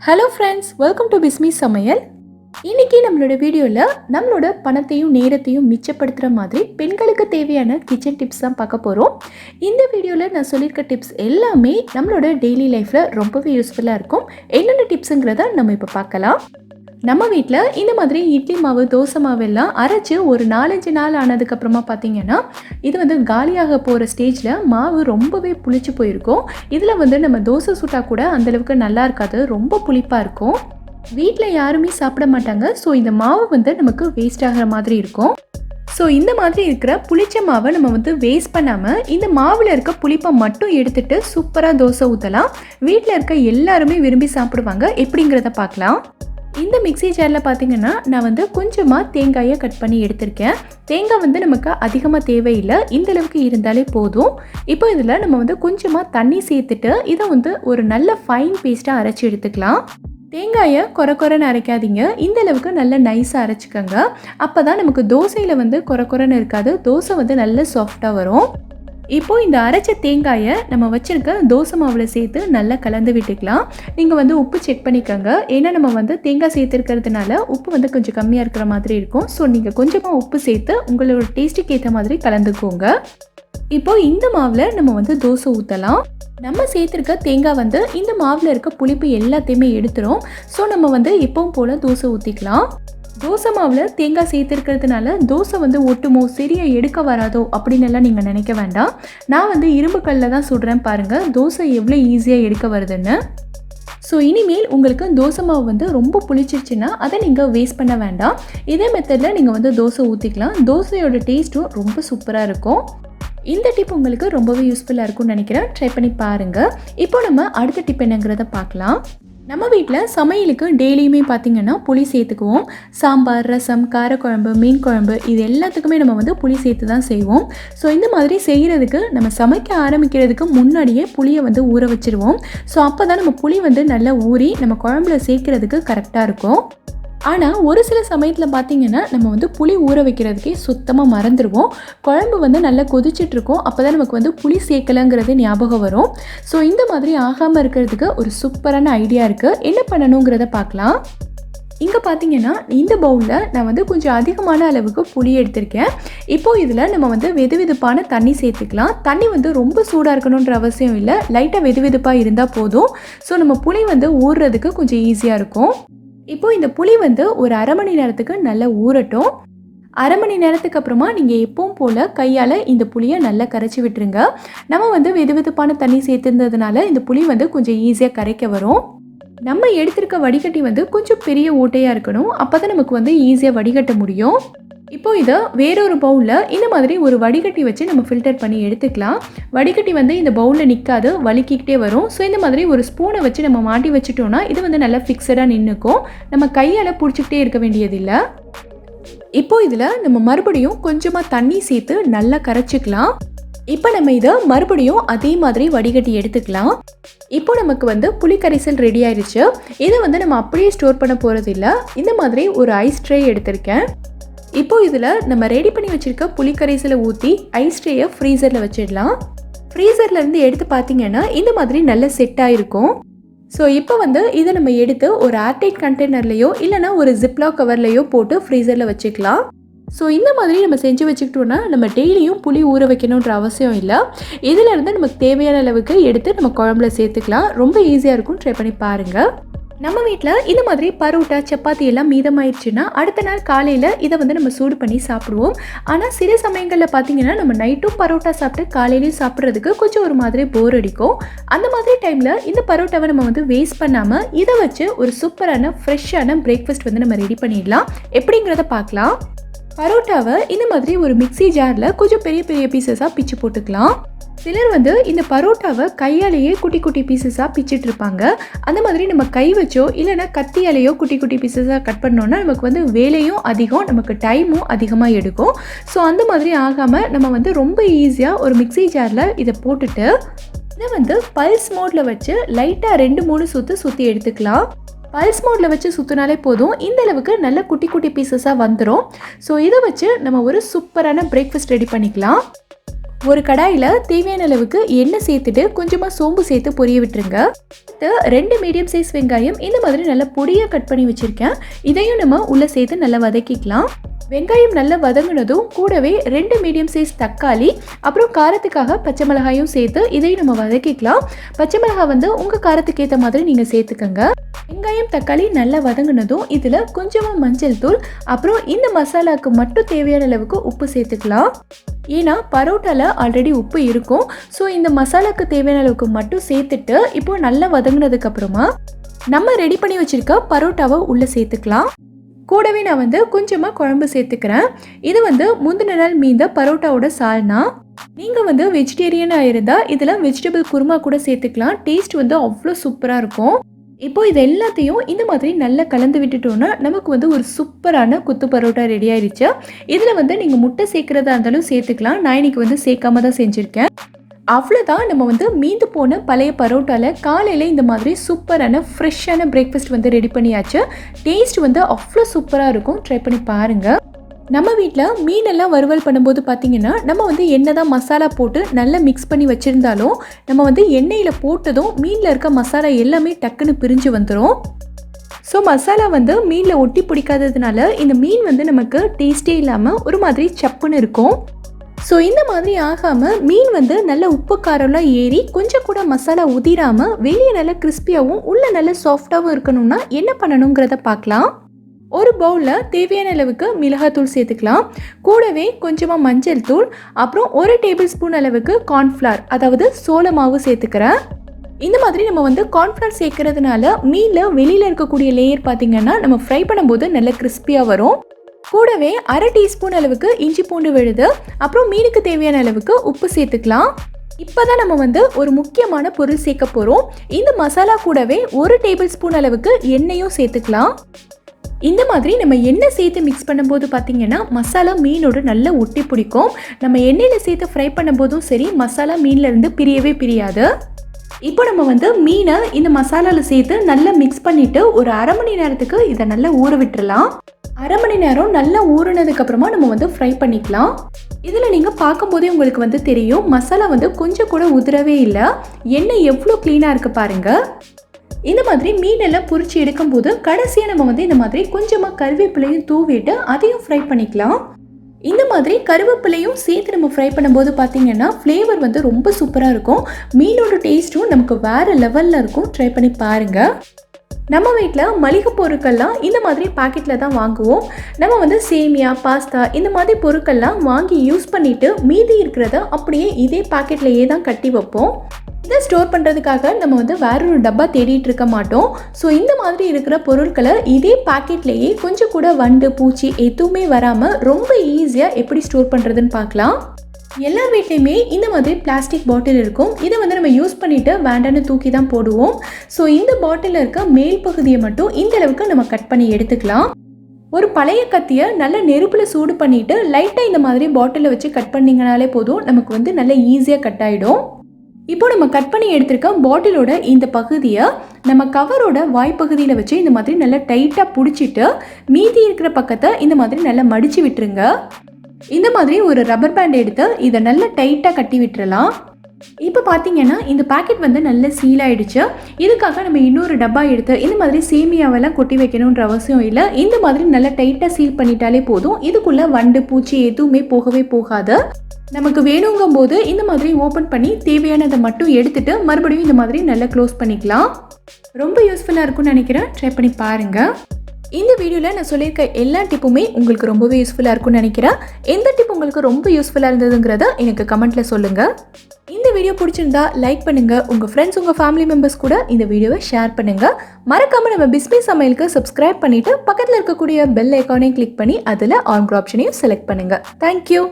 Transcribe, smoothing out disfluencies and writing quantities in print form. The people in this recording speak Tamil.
Hello friends, welcome to Bismi சமையல். இன்றைக்கி நம்மளோட வீடியோவில் நம்மளோட பணத்தையும் நேரத்தையும் மிச்சப்படுத்துகிற மாதிரி பெண்களுக்கு தேவையான கிச்சன் டிப்ஸ் தான் பார்க்க போகிறோம். இந்த வீடியோவில் நான் சொல்லியிருக்க டிப்ஸ் எல்லாமே நம்மளோட டெய்லி லைஃப்பில் ரொம்பவே யூஸ்ஃபுல்லாக இருக்கும். என்னென்ன டிப்ஸுங்கிறத நம்ம இப்போ பார்க்கலாம். நம்ம வீட்டில் இந்த மாதிரி இட்லி மாவு, தோசை மாவு எல்லாம் அரைச்சி ஒரு 4-5 நாள் ஆனதுக்கப்புறமா பார்த்திங்கன்னா இது காலியாக போகிற ஸ்டேஜில் மாவு ரொம்பவே புளிச்சு போயிருக்கும். இதில் நம்ம தோசை சுட்டால் கூட அந்தளவுக்கு நல்லா இருக்காது, ரொம்ப புளிப்பாக இருக்கும். வீட்டில் யாருமே சாப்பிட மாட்டாங்க. ஸோ இந்த மாவு நமக்கு வேஸ்ட் ஆகிற மாதிரி இருக்கும். ஸோ இந்த மாதிரி இருக்கிற புளிச்ச மாவை நம்ம வேஸ்ட் பண்ணாமல் இந்த மாவில் இருக்க புளிப்பை மட்டும் எடுத்துகிட்டு சூப்பராக தோசை ஊற்றலாம். வீட்டில் இருக்க எல்லாருமே விரும்பி சாப்பிடுவாங்க. எப்படிங்கிறத பார்க்கலாம். இந்த மிக்ஸி ஜாரில் பார்த்திங்கன்னா நான் கொஞ்சமாக தேங்காயை கட் பண்ணி எடுத்திருக்கேன். தேங்காய் நமக்கு அதிகமாக தேவையில்லை, இந்தளவுக்கு இருந்தாலே போதும். இப்போ இதில் நம்ம கொஞ்சமாக தண்ணி சேர்த்துட்டு இதை ஒரு நல்ல ஃபைன் பேஸ்ட்டாக அரைச்சி எடுத்துக்கலாம். தேங்காயை கொரன்னு அரைக்காதீங்க, இந்தளவுக்கு நல்ல நைஸாக அரைச்சிக்கோங்க. அப்போ தான் நமக்கு தோசையில் கொரன்னு இருக்காது, தோசை நல்ல சாஃப்டாக வரும். இப்போது இந்த அரைச்ச தேங்காயை நம்ம வச்சுருக்க தோசை மாவில் சேர்த்து நல்லா கலந்து விட்டுக்கலாம். நீங்கள் உப்பு செக் பண்ணிக்கோங்க. ஏன்னா நம்ம தேங்காய் சேர்த்துருக்கிறதுனால உப்பு கொஞ்சம் கம்மியாக இருக்கிற மாதிரி இருக்கும். ஸோ நீங்கள் கொஞ்சமாக உப்பு சேர்த்து உங்களோட டேஸ்ட்டுக்கு ஏற்ற மாதிரி கலந்துக்கோங்க. இப்போது இந்த மாவில் நம்ம தோசை ஊற்றலாம். நம்ம சேர்த்துருக்க தேங்காய் இந்த மாவில் இருக்க புளிப்பு எல்லாத்தையுமே எடுத்துரும். ஸோ நம்ம எப்பவும் போல் தோசை ஊற்றிக்கலாம். தோசை மாவில் தேங்காய் சேர்த்துருக்கிறதுனால தோசை ஒட்டுமோ, சரியாக எடுக்க வராதோ அப்படின்னு எல்லாம் நீங்கள் நினைக்க வேண்டாம். நான் இரும்பு கல்லில் தான் சுடுறேன் பாருங்கள், தோசை எவ்வளோ ஈஸியாக எடுக்க வருதுன்னு. ஸோ இனிமேல் உங்களுக்கு தோசை மாவு ரொம்ப புளிச்சிருச்சுன்னா அதை நீங்கள் வேஸ்ட் பண்ண வேண்டாம். இதே மெத்தடில் நீங்கள் தோசை ஊற்றிக்கலாம். தோசையோட டேஸ்ட்டும் ரொம்ப சூப்பராக இருக்கும். இந்த டிப் உங்களுக்கு ரொம்பவே யூஸ்ஃபுல்லாக இருக்கும்னு நினைக்கிறேன். ட்ரை பண்ணி பாருங்கள். இப்போ நம்ம அடுத்த டிப் என்னங்கிறத பார்க்கலாம். நம்ம வீட்டில் சமையலுக்கு டெய்லியுமே பார்த்திங்கன்னா புளி சேர்த்துக்குவோம். சாம்பார், ரசம், காரக்குழம்பு, மீன் குழம்பு இது எல்லாத்துக்குமே நம்ம புளி சேர்த்து தான் செய்வோம். ஸோ இந்த மாதிரி செய்கிறதுக்கு நம்ம சமைக்க ஆரம்பிக்கிறதுக்கு முன்னாடியே புளியை ஊற வச்சுருவோம். ஸோ அப்போ தான் நம்ம புளி நல்லா ஊறி நம்ம குழம்புல சேர்க்குறதுக்கு கரெக்டாக இருக்கும். ஆனால் ஒரு சில சமயத்தில் பார்த்திங்கன்னா நம்ம புளி ஊற வைக்கிறதுக்கே சுத்தமாக மறந்துடுவோம். குழம்பு நல்லா கொதிச்சிட்ருக்கோம், அப்போ தான் நமக்கு புளி சேர்க்கலைங்கிறது ஞாபகம் வரும். ஸோ இந்த மாதிரி ஆகாமல் இருக்கிறதுக்கு ஒரு சூப்பரான ஐடியா இருக்குது. என்ன பண்ணணுங்கிறத பார்க்கலாம். இங்கே பார்த்திங்கன்னா இந்த பவுலில் நான் கொஞ்சம் அதிகமான அளவுக்கு புளி எடுத்திருக்கேன். இப்போது இதில் நம்ம வெதுவெதுப்பான தண்ணி சேர்த்துக்கலாம். தண்ணி ரொம்ப சூடாக இருக்கணுன்ற அவசியம் இல்லை, லைட்டாக வெதுவெதுப்பாக இருந்தால் போதும். ஸோ நம்ம புளி ஊறுறதுக்கு கொஞ்சம் ஈஸியாக இருக்கும். இப்போது இந்த புளி ஒரு அரை மணி நேரத்துக்கு நல்லா ஊறட்டும். அரை மணி நேரத்துக்கு அப்புறமா நீங்கள் எப்பவும் போல் கையால் இந்த புளியை நல்லா கரைச்சி விட்டுருங்க. நம்ம வெதுவெதுப்பான தண்ணி சேர்த்துருந்ததுனால இந்த புளி கொஞ்சம் ஈஸியாக கரைக்க வரும். நம்ம எடுத்திருக்க வடிகட்டி கொஞ்சம் பெரிய ஓட்டையாக இருக்கணும், அப்போ தான் நமக்கு ஈஸியாக வடிகட்ட முடியும். இப்போது இதை வேறொரு பவுலில் இந்த மாதிரி ஒரு வடிகட்டி வச்சு நம்ம ஃபில்டர் பண்ணி எடுத்துக்கலாம். வடிகட்டி இந்த பவுலில் நிற்காது, வலிக்கிக்கிட்டே வரும். ஸோ இந்த மாதிரி ஒரு ஸ்பூனை வச்சு நம்ம மாட்டி வச்சுட்டோன்னா இது நல்லா ஃபிக்ஸடாக நின்றுக்கும். நம்ம கையால் பிடிச்சிக்கிட்டே இருக்க வேண்டியதில்லை. இப்போது இதில் நம்ம மறுபடியும் கொஞ்சமாக தண்ணி சேர்த்து நல்லா கரைச்சிக்கலாம். இப்போ நம்ம இதை மறுபடியும் அதே மாதிரி வடிகட்டி எடுத்துக்கலாம். இப்போ நமக்கு புளி கரைசல் ரெடி ஆயிடுச்சு. இதை நம்ம அப்படியே ஸ்டோர் பண்ண போகிறதில்ல. இந்த மாதிரி ஒரு ஐஸ் ட்ரே எடுத்திருக்கேன். இப்போது இதில் நம்ம ரெடி பண்ணி வச்சுருக்க புளி கரைசலை ஊற்றி ஐஸ் ட்ரேயை ஃப்ரீசரில் வச்சிடலாம். ஃப்ரீசர்லேருந்து எடுத்து பார்த்திங்கன்னா இந்த மாதிரி நல்ல செட் ஆகிருக்கும். ஸோ இப்போ இதை நம்ம எடுத்து ஒரு ஏர்டைட் கண்டெய்னர்லையோ இல்லைனா ஒரு ஜிப்லாக் கவர்லையோ போட்டு ஃப்ரீசரில் வச்சுக்கலாம். ஸோ இந்த மாதிரி நம்ம செஞ்சு வச்சுக்கிட்டோன்னா நம்ம டெய்லியும் புளி ஊற வைக்கணுன்ற அவசியம் இல்லை. இதிலேருந்து நமக்கு தேவையான அளவுக்கு எடுத்து நம்ம குழம்புல சேர்த்துக்கலாம். ரொம்ப ஈஸியாக இருக்கும், ட்ரை பண்ணி பாருங்கள். நம்ம வீட்டில் இந்த மாதிரி பரோட்டா, சப்பாத்தி எல்லாம் மீதமாயிடுச்சுன்னா அடுத்த நாள் காலையில் இதை நம்ம சூடு பண்ணி சாப்பிடுவோம். ஆனால் சில சமயங்களில் பார்த்திங்கன்னா நம்ம நைட்டும் பரோட்டா சாப்பிட்டு காலையிலையும் சாப்பிட்றதுக்கு கொஞ்சம் ஒரு மாதிரி போர் அடிக்கும். அந்த மாதிரி டைமில் இந்த பரோட்டாவை நம்ம வேஸ்ட் பண்ணாமல் இதை வச்சு ஒரு சூப்பரான ஃப்ரெஷ்ஷான பிரேக்ஃபாஸ்ட் நம்ம ரெடி பண்ணிடலாம். எப்படிங்கிறத பார்க்கலாம். பரோட்டாவை இந்த மாதிரி ஒரு மிக்ஸி ஜாரில் கொஞ்சம் பெரிய பெரிய பீசஸாக பிச்சு போட்டுக்கலாம். சிலர் இந்த பரோட்டாவை கையாலேயே குட்டி குட்டி பீசஸாக பிச்சுட்டு இருப்பாங்க. அந்த மாதிரி நம்ம கை வச்சோ இல்லைனா கத்தியாலேயோ குட்டி குட்டி பீசஸாக கட் பண்ணோன்னா நமக்கு வேலையும் அதிகம், நமக்கு டைமும் அதிகமாக எடுக்கும். ஸோ அந்த மாதிரி ஆகாமல் நம்ம ரொம்ப ஈஸியாக ஒரு மிக்ஸி ஜாரில் இதை போட்டுட்டு இதை பல்ஸ் மோடில் வச்சு லைட்டாக 2-3 சுற்றி எடுத்துக்கலாம். பல்ஸ் மோடில் வச்சு சுற்றினாலே போதும், இந்த அளவுக்கு நல்ல குட்டி குட்டி பீசஸாக வந்துடும். ஸோ இதை வச்சு நம்ம ஒரு சூப்பரான பிரேக்ஃபாஸ்ட் ரெடி பண்ணிக்கலாம். ஒரு கடாயில் தேவையான அளவுக்கு எண்ணெய் சேர்த்துட்டு கொஞ்சமாக சோம்பு சேர்த்து பொரிய விட்டுருங்க. 2 மீடியம் சைஸ் வெங்காயம் இந்த மாதிரி நல்லா பொடியாக கட் பண்ணி வச்சுருக்கேன். இதையும் நம்ம உள்ளே சேர்த்து நல்லா வதக்கிக்கலாம். வெங்காயம் நல்லா வதங்கினதும் கூடவே 2 மீடியம் சைஸ் தக்காளி, அப்புறம் காரத்துக்காக பச்சை மிளகாயும் சேர்த்து இதையும் நம்ம வதக்கிக்கலாம். பச்சை மிளகாய் வந்து உங்கள் காரத்துக்கு ஏற்ற மாதிரி நீங்கள் சேர்த்துக்கங்க. வெங்காயம் தக்காளி நல்லா வதங்கினதும் இதில் கொஞ்சமாக மஞ்சள் தூள், அப்புறம் இந்த மசாலாவுக்கு மட்டும் தேவையான அளவுக்கு உப்பு சேர்த்துக்கலாம். ஏன்னா பரோட்டாவில் ஆல்ரெடி உப்பு இருக்கும். ஸோ இந்த மசாலாவுக்கு தேவையான அளவுக்கு மட்டும் சேர்த்துட்டு இப்போ நல்லா வதங்கினதுக்கு அப்புறமா நம்ம ரெடி பண்ணி வச்சுருக்க பரோட்டாவை உள்ளே சேர்த்துக்கலாம். கூடவே நான் வந்து கொஞ்சமாக குழம்பு சேர்த்துக்கிறேன். இது வந்து முந்தின நாள் மீந்த பரோட்டாவோட சால்னா. நீங்கள் வந்து வெஜிடேரியனாக இருந்தால் இதில் வெஜிடபிள் குருமா கூட சேர்த்துக்கலாம். டேஸ்ட் வந்து அவ்வளோ சூப்பராக இருக்கும். இப்போ இது எல்லாத்தையும் இந்த மாதிரி நல்லா கலந்து விட்டுட்டோன்னா நமக்கு வந்து ஒரு சூப்பரான குத்து பரோட்டா ரெடி ஆயிடுச்சு. இதில் வந்து நீங்கள் முட்டை சேர்க்குறதா இருந்தாலும் சேர்த்துக்கலாம். நான் இன்னைக்கு வந்து சேர்க்காம தான் செஞ்சுருக்கேன். அவ்வளோதான், நம்ம வந்து மீந்து போன பழைய பரோட்டாவில் காலையில் இந்த மாதிரி சூப்பரான ஃப்ரெஷ்ஷான பிரேக்ஃபாஸ்ட் வந்து ரெடி பண்ணியாச்சு. டேஸ்ட் வந்து அவ்வளோ சூப்பராக இருக்கும். ட்ரை பண்ணி பாருங்கள். நம்ம வீட்டில் மீனெல்லாம் வறுவல் பண்ணும்போது பார்த்திங்கன்னா நம்ம வந்து என்ன தான் மசாலா போட்டு நல்லா மிக்ஸ் பண்ணி வச்சுருந்தாலும் நம்ம வந்து எண்ணெயில் போட்டதும் மீனில் இருக்க மசாலா எல்லாமே டக்குன்னு பிரிஞ்சு வந்துடும். ஸோ மசாலா வந்து மீனில் ஒட்டி பிடிக்காததுனால இந்த மீன் வந்து நமக்கு டேஸ்ட்டே இல்லாமல் ஒரு மாதிரி சப்புன்னு இருக்கும். ஸோ இந்த மாதிரி ஆகாமல் மீன் வந்து நல்ல உப்பு காரம்லாம் ஏறி கொஞ்சம் கூட மசாலா உதிராமல் வெளியே நல்லா கிறிஸ்பியாகவும் உள்ள நல்லா சாஃப்டாகவும் இருக்கணும்னா என்ன பண்ணணுங்கிறத பார்க்கலாம். ஒரு பவுலில் தேவையான அளவுக்கு மிளகாத்தூள் சேர்த்துக்கலாம். கூடவே கொஞ்சமாக மஞ்சள் தூள், அப்புறம் 1 டேபிள் ஸ்பூன் அளவுக்கு கார்ன்ஃப்ளவர், அதாவது சோள மாவு சேர்த்துக்கிறேன். இந்த மாதிரி நம்ம வந்து கார்ன்ஃப்ளவர் சேர்க்கறதுனால மீனில் வெளியில் இருக்கக்கூடிய லேயர் பார்த்திங்கன்னா நம்ம ஃப்ரை பண்ணும்போது நல்ல கிறிஸ்பியாக வரும். கூடவே 1/2 டீஸ்பூன் அளவுக்கு இஞ்சி பூண்டு விழுது, அப்புறம் மீனுக்கு தேவையான அளவுக்கு உப்பு சேர்த்துக்கலாம். இப்போ தான் நம்ம வந்து ஒரு முக்கியமான பொருள் சேர்க்க போகிறோம். இந்த மசாலா கூடவே 1 டேபிள் ஸ்பூன் அளவுக்கு எண்ணெயும் சேர்த்துக்கலாம். இந்த மாதிரி நம்ம எண்ணெய் சேர்த்து மிக்ஸ் பண்ணும்போது பார்த்திங்கன்னா மசாலா மீனோடு நல்லா ஒட்டி பிடிக்கும். நம்ம எண்ணெயில் சேர்த்து ஃப்ரை பண்ணும்போதும் சரி, மசாலா மீன்லேருந்து பிரியவே பிரியாது. இப்போ நம்ம வந்து மீனை இந்த மசாலாவில் சேர்த்து நல்லா மிக்ஸ் பண்ணிவிட்டு ஒரு 1/2 மணி நேரத்துக்கு இதை நல்லா ஊற விட்டுறலாம். 1/2 மணி நேரம் நல்லா ஊறினதுக்கப்புறமா நம்ம வந்து ஃப்ரை பண்ணிக்கலாம். இதில் நீங்கள் பார்க்கும்போதே உங்களுக்கு வந்து தெரியும், மசாலா வந்து கொஞ்சம் கூட உதிரவே இல்லை. எண்ணெய் எவ்வளோ க்ளீனாக இருக்குது பாருங்கள். இந்த மாதிரி மீனெல்லாம் பொரிச்சு எடுக்கும்போது கடைசியாக நம்ம வந்து இந்த மாதிரி கொஞ்சமாக கருவேப்பிலையும் தூவிட்டு அதையும் ஃப்ரை பண்ணிக்கலாம். இந்த மாதிரி கருவேப்பிலையும் சேர்த்து நம்ம ஃப்ரை பண்ணும்போது பார்த்திங்கன்னா ஃப்ளேவர் வந்து ரொம்ப சூப்பராக இருக்கும். மீனோட டேஸ்ட்டும் நமக்கு வேறு லெவலில் இருக்கும். ட்ரை பண்ணி பாருங்கள். நம்ம வீட்டில் மளிகை பொருட்கள்லாம் இந்த மாதிரி பாக்கெட்டில் தான் வாங்குவோம். நம்ம வந்து சேமியா, பாஸ்தா இந்த மாதிரி பொருட்கள்லாம் வாங்கி யூஸ் பண்ணிவிட்டு மீதி இருக்கிறத அப்படியே இதே பாக்கெட்லேயே தான் கட்டி வைப்போம். இதை ஸ்டோர் பண்ணுறதுக்காக நம்ம வந்து வேற ஒரு டப்பா தேடிட்டு இருக்க மாட்டோம். ஸோ இந்த மாதிரி இருக்கிற பொருட்களை இதே பாக்கெட்லேயே கொஞ்சம் கூட வண்டு பூச்சி எதுவுமே வராமல் ரொம்ப ஈஸியாக எப்படி ஸ்டோர் பண்ணுறதுன்னு பார்க்கலாம். எல்லார் வீட்லேயுமே இந்த மாதிரி பிளாஸ்டிக் பாட்டில் இருக்கும். இதை வந்து நம்ம யூஸ் பண்ணிவிட்டு வேண்டான்னு தூக்கி தான் போடுவோம். ஸோ இந்த பாட்டிலில் இருக்க மேல் பகுதியை மட்டும் இந்த அளவுக்கு நம்ம கட் பண்ணி எடுத்துக்கலாம். ஒரு பழைய கத்தியை நல்ல நெருப்பில் சூடு பண்ணிவிட்டு லைட்டாக இந்த மாதிரி பாட்டிலில் வச்சு கட் பண்ணிங்கனாலே போதும், நமக்கு வந்து நல்ல ஈஸியாக கட் ஆகிடும். இப்போ நம்ம கட் பண்ணி எடுத்திருக்க பாட்டிலோட இந்த பகுதியை நம்ம கவரோட வாய்ப்பகுதியில் வச்சு இந்த மாதிரி நல்லா டைட்டாக பிடிச்சிட்டு மீதி இருக்கிற பக்கத்தை இந்த மாதிரி நல்லா மடித்து விட்டுருங்க. இந்த மாதிரி ஒரு ரப்பர் பேண்ட் எடுத்து இதை நல்லா டைட்டாக கட்டி விட்டுறலாம். இப்போ பார்த்தீங்கன்னா இந்த பேக்கெட் வந்து நல்ல சீல் ஆகிடுச்சு. இதுக்காக நம்ம இன்னொரு டப்பா எடுத்து இந்த மாதிரி சேமியாவெல்லாம் கொட்டி வைக்கணுன்ற அவசியம் இல்லை. இந்த மாதிரி நல்லா டைட்டாக சீல் பண்ணிட்டாலே போதும். இதுக்குள்ளே வண்டு பூச்சி எதுவுமே போகவே போகாது. நமக்கு வேணுங்கும் போது இந்த மாதிரி ஓப்பன் பண்ணி தேவையானதை மட்டும் எடுத்துட்டு மறுபடியும் இந்த மாதிரி நல்லா க்ளோஸ் பண்ணிக்கலாம். ரொம்ப யூஸ்ஃபுல்லாக இருக்கும்னு நினைக்கிறேன். ட்ரை பண்ணி பாருங்கள். இந்த வீடியோவில் நான் சொல்லியிருக்க எல்லா டிப்புமே உங்களுக்கு ரொம்பவே யூஸ்ஃபுல்லாக இருக்கும்னு நினைக்கிறேன். எந்த டிப் உங்களுக்கு ரொம்ப யூஸ்ஃபுல்லாக இருந்ததுங்கிறத எனக்கு கமெண்ட்டில் சொல்லுங்கள். இந்த வீடியோ பிடிச்சிருந்தா லைக் பண்ணுங்கள். உங்கள் ஃப்ரெண்ட்ஸ், உங்கள் ஃபேமிலி மெம்பர்ஸ் கூட இந்த வீடியோவை ஷேர் பண்ணுங்கள். மறக்காமல் நம்ம பிஸ்மி சமையலுக்கு சப்ஸ்கிரைப் பண்ணிவிட்டு பக்கத்தில் இருக்கக்கூடிய பெல் ஐக்கானையும் கிளிக் பண்ணி அதில் ஆல் ஆப்ஷனையும் செலக்ட் பண்ணுங்கள். தேங்க்யூ.